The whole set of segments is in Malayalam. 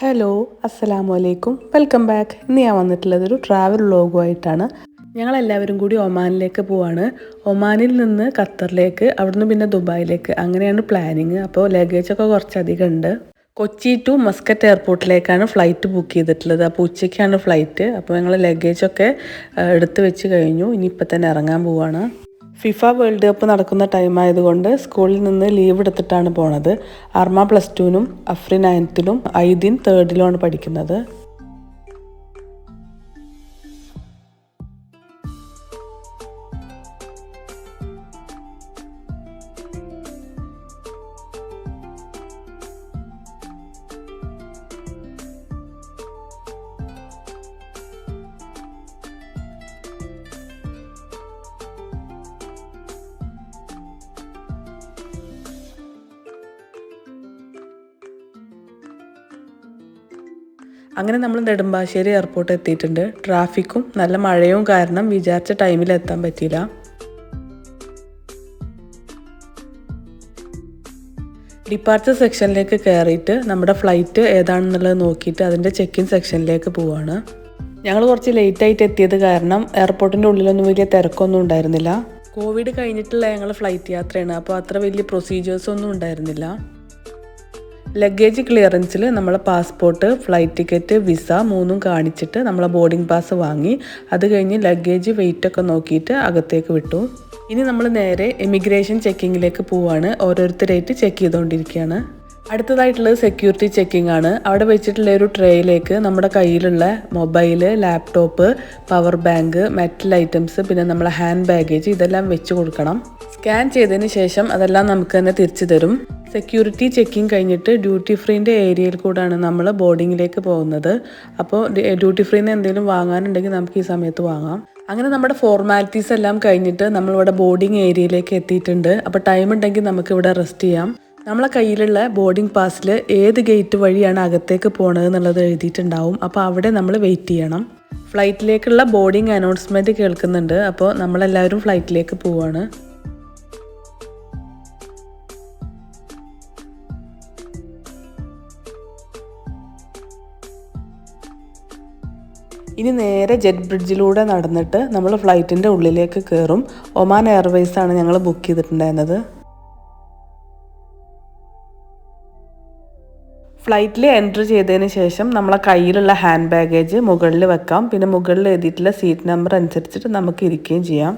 ഹലോ, അസ്സലാമു അലൈക്കും. Welcome back. ഇന്ന് ഞാൻ വന്നിട്ടുള്ളത് ഒരു ട്രാവൽ വ്ളോഗുമായിട്ടാണ്. ഞങ്ങളെല്ലാവരും കൂടി ഒമാനിലേക്ക് പോവാണ്. ഒമാനിൽ നിന്ന് ഖത്തറിലേക്ക്, അവിടുന്ന് പിന്നെ ദുബായിലേക്ക്, അങ്ങനെയാണ് പ്ലാനിങ്. അപ്പോൾ ലഗേജൊക്കെ കുറച്ചധികം ഉണ്ട്. കൊച്ചി ടു മസ്കറ്റ് എയർപോർട്ടിലേക്കാണ് ഫ്ലൈറ്റ് ബുക്ക് ചെയ്തിട്ടുള്ളത്. അപ്പോൾ ഉച്ചയ്ക്കാണ് ഫ്ലൈറ്റ്. അപ്പോൾ ഞങ്ങൾ ലഗേജൊക്കെ എടുത്ത് വെച്ച് കഴിഞ്ഞു. ഇനിയിപ്പോൾ തന്നെ ഇറങ്ങാൻ പോവാണ്. ഫിഫ വേൾഡ് കപ്പ് നടക്കുന്ന ടൈം ആയതുകൊണ്ട് സ്കൂളിൽ നിന്ന് ലീവ് എടുത്തിട്ടാണ് പോണത്. അർമ +2-നും അഫ്രി 9th-ലും ഐദിൻ 3rd-ലുമാണ് പഠിക്കുന്നത്. അങ്ങനെ നമ്മൾ നെടുമ്പാശ്ശേരി എയർപോർട്ട് എത്തിയിട്ടുണ്ട്. ട്രാഫിക്കും നല്ല മഴയും കാരണം വിചാരിച്ച ടൈമിൽ എത്താൻ പറ്റിയില്ല. ഡിപ്പാർച്ചർ സെക്ഷനിലേക്ക് കയറിയിട്ട് നമ്മുടെ ഫ്ലൈറ്റ് ഏതാണെന്നുള്ളത് നോക്കിയിട്ട് അതിൻ്റെ ചെക്ക് ഇൻ സെക്ഷനിലേക്ക് പോവാണ്. ഞങ്ങൾ കുറച്ച് ലേറ്റായിട്ട് എത്തിയത് കാരണം എയർപോർട്ടിൻ്റെ ഉള്ളിലൊന്നും വലിയ തിരക്കൊന്നും ഉണ്ടായിരുന്നില്ല. കോവിഡ് കഴിഞ്ഞിട്ടുള്ള ഞങ്ങൾ ഫ്ലൈറ്റ് യാത്രയാണ്, അപ്പോൾ അത്ര വലിയ പ്രൊസീജിയേഴ്സൊന്നും ഉണ്ടായിരുന്നില്ല. ലഗേജ് ക്ലിയറൻസിൽ നമ്മളെ പാസ്പോർട്ട്, ഫ്ലൈറ്റ് ടിക്കറ്റ്, വിസ 3ഉം കാണിച്ചിട്ട് നമ്മളെ ബോർഡിംഗ് പാസ് വാങ്ങി. അത് കഴിഞ്ഞ് ലഗേജ് വെയിറ്റൊക്കെ നോക്കിയിട്ട് അകത്തേക്ക് വിട്ടു. ഇനി നമ്മൾ നേരെ എമിഗ്രേഷൻ ചെക്കിങ്ങിലേക്ക് പോവാണ്. ഓരോരുത്തരായിട്ട് ചെക്ക് ചെയ്തുകൊണ്ടിരിക്കുകയാണ്. അടുത്തതായിട്ടുള്ളത് സെക്യൂരിറ്റി ചെക്കിംഗ് ആണ്. അവിടെ വെച്ചിട്ടുള്ള ഒരു ട്രേയിലേക്ക് നമ്മുടെ കയ്യിലുള്ള mobile, laptop, power bank, metal items, പിന്നെ നമ്മളെ ഹാൻഡ് ബാഗേജ് ഇതെല്ലാം വെച്ച് കൊടുക്കണം. സ്കാൻ ചെയ്തതിന് ശേഷം അതെല്ലാം നമുക്ക് തന്നെ തിരിച്ചു തരും. സെക്യൂരിറ്റി ചെക്കിങ് കഴിഞ്ഞിട്ട് ഡ്യൂട്ടി ഫ്രീൻ്റെ ഏരിയയിൽ കൂടാണ് നമ്മൾ ബോർഡിങ്ങിലേക്ക് പോകുന്നത്. അപ്പോൾ ഡ്യൂട്ടി ഫ്രീന്ന് എന്തെങ്കിലും വാങ്ങാനുണ്ടെങ്കിൽ നമുക്ക് ഈ സമയത്ത് വാങ്ങാം. അങ്ങനെ നമ്മുടെ ഫോർമാലിറ്റീസ് എല്ലാം കഴിഞ്ഞിട്ട് നമ്മളിവിടെ ബോർഡിംഗ് ഏരിയയിലേക്ക് എത്തിയിട്ടുണ്ട്. അപ്പോൾ ടൈം ഉണ്ടെങ്കിൽ നമുക്കിവിടെ റെസ്റ്റ് ചെയ്യാം. നമ്മളെ കയ്യിലുള്ള ബോർഡിംഗ് പാസിൽ ഏത് ഗേറ്റ് വഴിയാണ് അകത്തേക്ക് പോകണത് എന്നുള്ളത് എഴുതിയിട്ടുണ്ടാവും. അപ്പോൾ അവിടെ നമ്മൾ വെയിറ്റ് ചെയ്യണം. ഫ്ലൈറ്റിലേക്കുള്ള ബോർഡിംഗ് അനൗൺസ്മെൻറ്റ് കേൾക്കുന്നുണ്ട്. അപ്പോൾ നമ്മളെല്ലാവരും ഫ്ലൈറ്റിലേക്ക് പോവാണ്. ഇനി നേരെ ജെറ്റ് ബ്രിഡ്ജിലൂടെ നടന്നിട്ട് നമ്മൾ ഫ്ലൈറ്റിൻ്റെ ഉള്ളിലേക്ക് കയറും. ഒമാൻ എയർവേയ്സാണ് ഞങ്ങൾ ബുക്ക് ചെയ്തിട്ടുണ്ടായിരുന്നത്. ഫ്ലൈറ്റിൽ എൻട്രി ചെയ്തതിന് ശേഷം നമ്മളെ കയ്യിലുള്ള ഹാൻഡ് ബാഗേജ് മുകളിൽ വെക്കാം. പിന്നെ മുകളിൽ എഴുതിയിട്ടുള്ള സീറ്റ് നമ്പർ അനുസരിച്ചിട്ട് നമുക്ക് ഇരിക്കുകയും ചെയ്യാം.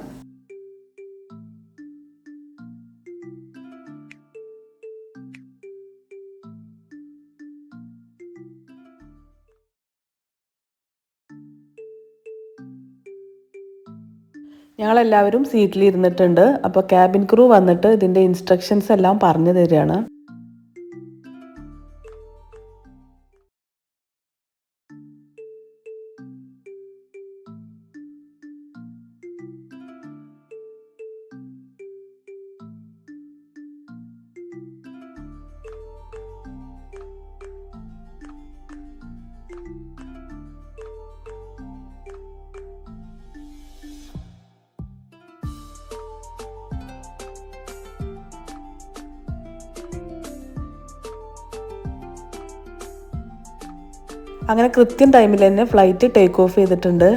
ഞങ്ങളെല്ലാവരും സീറ്റിൽ ഇരുന്നിട്ടുണ്ട്. അപ്പോൾ ക്യാബിൻ ക്രൂ വന്നിട്ട് ഇതിൻ്റെ ഇൻസ്ട്രക്ഷൻസ് എല്ലാം പറഞ്ഞു തരികയാണ്. അങ്ങനെ കൃത്യം ടൈമിൽ തന്നെ ഫ്ലൈറ്റ് ടേക്ക് ഓഫ് ചെയ്തിട്ടുണ്ട്.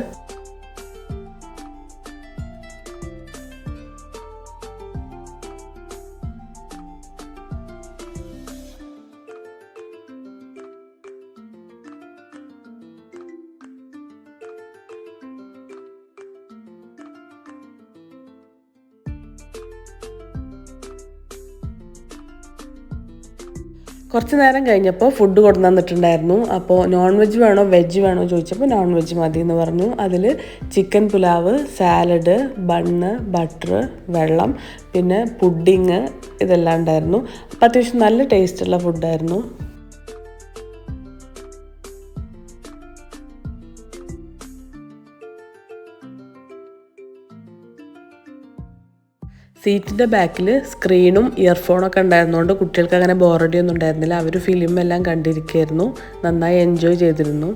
കുറച്ച് നേരം കഴിഞ്ഞപ്പോൾ ഫുഡ് കൊണ്ടു തന്നിട്ടുണ്ടായിരുന്നു. അപ്പോൾ നോൺ വെജ് വേണോ വെജ് വേണോ ചോദിച്ചപ്പോൾ നോൺ വെജ് മതി എന്ന് പറഞ്ഞു. അതിൽ chicken pulao, salad, bun, butter, വെള്ളം, പിന്നെ പുഡിങ് ഇതെല്ലാം ഉണ്ടായിരുന്നു. അപ്പോൾ അത്യാവശ്യം നല്ല ടേസ്റ്റുള്ള ഫുഡായിരുന്നു. സീറ്റിൻ്റെ ബാക്കിൽ സ്ക്രീനും ഇയർഫോണൊക്കെ ഉണ്ടായിരുന്നതുകൊണ്ട് കുട്ടികൾക്ക് അങ്ങനെ ബോറടിയൊന്നും ഉണ്ടായിരുന്നില്ല. അവർ ഫിലിം എല്ലാം കണ്ടിരിക്കുകയായിരുന്നു. നന്നായി എൻജോയ് ചെയ്തിരുന്നു.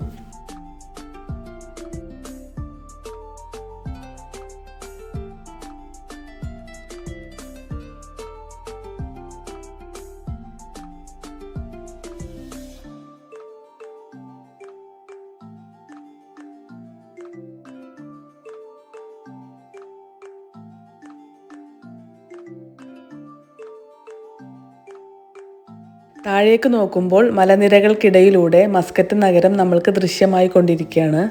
താഴേക്ക് നോക്കുമ്പോൾ മലനിരകൾക്കിടയിലൂടെ മസ്കറ്റ് നഗരം നമ്മൾക്ക് ദൃശ്യമായി കൊണ്ടിരിക്കുകയാണ്.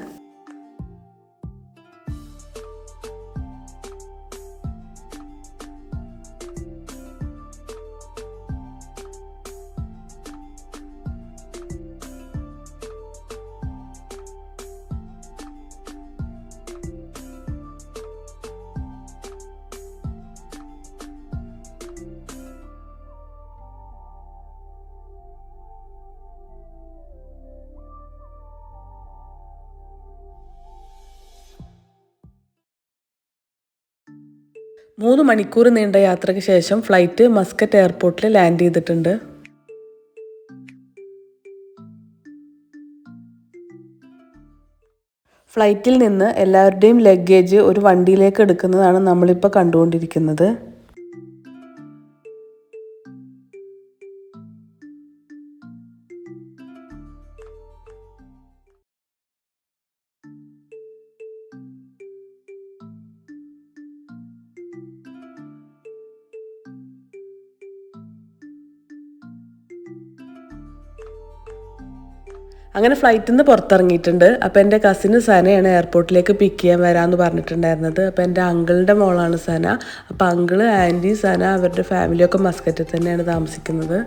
മൂന്ന് മണിക്കൂർ നീണ്ട യാത്രയ്ക്ക് ശേഷം ഫ്ലൈറ്റ് മസ്കറ്റ് എയർപോർട്ടിൽ ലാൻഡ് ചെയ്തിട്ടുണ്ട്. ഫ്ലൈറ്റിൽ നിന്ന് എല്ലാവരുടെയും ലഗേജ് ഒരു വണ്ടിയിലേക്ക് എടുക്കുന്നതാണ് നമ്മളിപ്പോൾ കണ്ടുകൊണ്ടിരിക്കുന്നത്. അങ്ങനെ ഫ്ലൈറ്റിൽ നിന്ന് പുറത്തിറങ്ങിയിട്ടുണ്ട്. അപ്പോൾ എൻ്റെ കസിന് സനയാണ് എയർപോർട്ടിലേക്ക് പിക്ക് ചെയ്യാൻ വരാമെന്ന് പറഞ്ഞിട്ടുണ്ടായിരുന്നത്. അപ്പോൾ എൻ്റെ അങ്കിളിൻ്റെ മോളാണ് സന. അപ്പോൾ അങ്കിള്, ആൻറ്റി, സന അവരുടെ ഫാമിലിയൊക്കെ മസ്കറ്റിൽ തന്നെയാണ് താമസിക്കുന്നത്.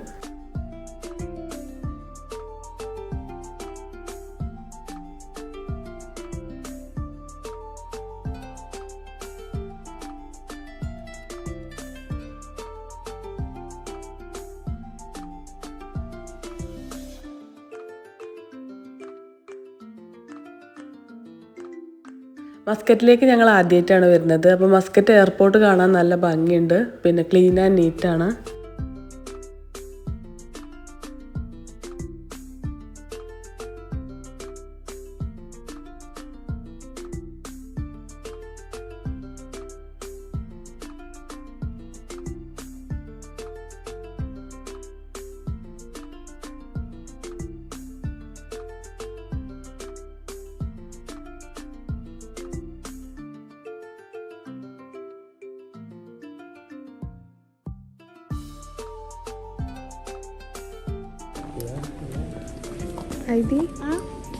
മസ്കറ്റിലേക്ക് ഞങ്ങൾ ആദ്യമായിട്ടാണ് വരുന്നത്. അപ്പോൾ മസ്കറ്റ് എയർപോർട്ട് കാണാൻ നല്ല ഭംഗിയുണ്ട്, പിന്നെ ക്ലീൻ ആൻഡ് നീറ്റാണ്.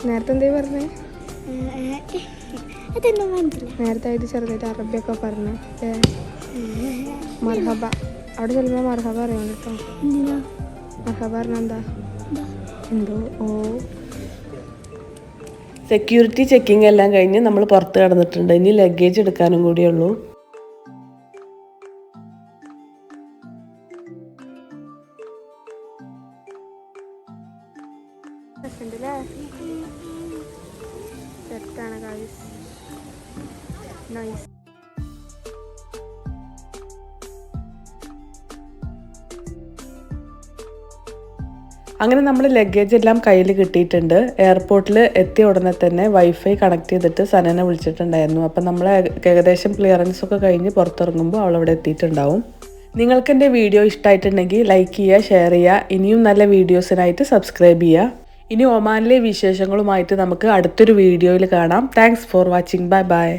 നേരത്തെ എന്തേ പറഞ്ഞേ? നേരത്തെ ഇത് ചെറുതായിട്ട് അറബിയൊക്കെ പറഞ്ഞേ. മർഹബ അവിടെ ചെല്ലുമ്പോൾ മർഹബ അറിയാം കേട്ടോ. മർഹബ പറഞ്ഞാൽ എന്താ? എന്തോ സെക്യൂരിറ്റി ചെക്കിംഗ് എല്ലാം കഴിഞ്ഞ് നമ്മൾ പുറത്ത് കിടന്നിട്ടുണ്ട്. ഇനി ലഗേജ് എടുക്കാനും കൂടിയുള്ളൂ. അങ്ങനെ നമ്മൾ ലഗേജ് എല്ലാം കയ്യിൽ കിട്ടിയിട്ടുണ്ട്. എയർപോർട്ടിൽ എത്തിയ ഉടനെ തന്നെ വൈഫൈ കണക്ട് ചെയ്തിട്ട് സനനെ വിളിച്ചിട്ടുണ്ടായിരുന്നു. അപ്പം നമ്മൾ ഏകദേശം ക്ലിയറൻസ് ഒക്കെ കഴിഞ്ഞ് പുറത്തിറങ്ങുമ്പോൾ അവളവിടെ എത്തിയിട്ടുണ്ടാവും. നിങ്ങൾക്ക് എൻ്റെ വീഡിയോ ഇഷ്ടമായിട്ടുണ്ടെങ്കിൽ ലൈക്ക് ചെയ്യുക, ഷെയർ ചെയ്യുക. ഇനിയും നല്ല വീഡിയോസിനായിട്ട് സബ്സ്ക്രൈബ് ചെയ്യുക. ഇനി ഒമാനിലെ വിശേഷങ്ങളുമായിട്ട് നമുക്ക് അടുത്തൊരു വീഡിയോയിൽ കാണാം. Thanks for watching. Bye bye.